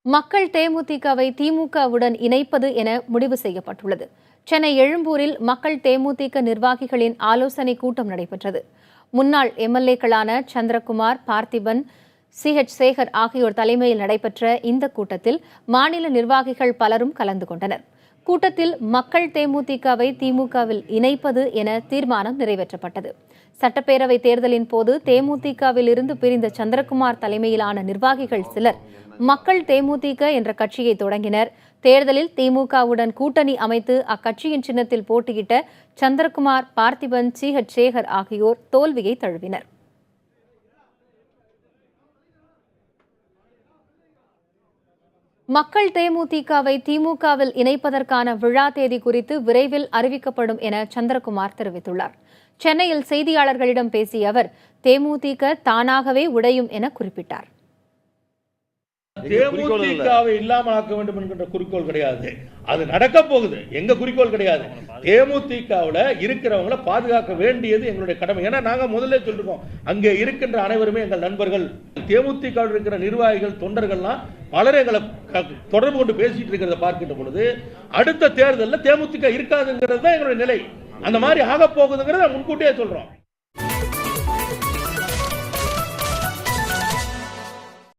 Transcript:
மக்கள் தேமுதிகவை திமுகவுடன் இணைப்பது என முடிவு செய்யப்பட்டுள்ளது. சென்னை எழும்பூரில் மக்கள் தேமுதிக நிர்வாகிகளின் ஆலோசனை கூட்டம் நடைபெற்றது. முன்னாள் எம்எல்ஏக்களான சந்திரகுமார், பார்த்திபன், சேகர் ஆகியோர் தலைமையில் நடைபெற்ற இந்த கூட்டத்தில் மாநில நிர்வாகிகள் பலரும் கலந்து கொண்டனர். கூட்டத்தில் மக்கள் தேமுதிகவை திமுகவில் இணைப்பது என தீர்மானம் நிறைவேற்றப்பட்டது. சட்டப்பேரவை தேர்தலின் போது தேமுதிகவில் இருந்து பிரிந்த சந்திரகுமார் தலைமையிலான நிர்வாகிகள் சிலர் மக்கள் தேமுதிக என்ற கட்சியை தொடங்கினர். தேர்தலில் திமுகவுடன் கூட்டணி அமைத்து அக்கட்சியின் சின்னத்தில் போட்டியிட்ட சந்திரகுமார், பார்த்திபன், சேகர் ஆகியோர் தோல்வியை தழுவினர். மக்கள் தேமுதிகவை திமுகவில் இணைப்பதற்கான விழா தேதி குறித்து விரைவில் அறிவிக்கப்படும் என சந்திரகுமார் தெரிவித்துள்ளார். சென்னையில் செய்தியாளர்களிடம் பேசிய அவர், தேமுதிக தானாகவே உடையும் என குறிப்பிட்டார். தேமுதிகவை இல்லாமல் ஆக்க வேண்டும் என்கின்ற குறிக்கோள் கிடையாது. அது நடக்க போகுது. எங்க குறிக்கோள் கிடையாது. தேமுதிகவில் இருக்கிறவங்களை பாதுகாக்க வேண்டியது எங்களுடைய கடமை. ஏன்னா நாங்க முதல்ல சொல்லிருக்கோம், அங்கே இருக்கின்ற அனைவருமே எங்கள் நண்பர்கள். தேமுதிக இருக்கிற நிர்வாகிகள், தொண்டர்கள்லாம் பலரை எங்களை தொடர்பு கொண்டு பேசிட்டு இருக்கிறத பார்க்கின்ற பொழுது அடுத்த தேர்தலில் தேமுதிக இருக்காதுங்கிறது தான் எங்களுடைய நிலை. அந்த மாதிரி ஆக போகுதுங்கிறத முன்கூட்டியே சொல்றோம்.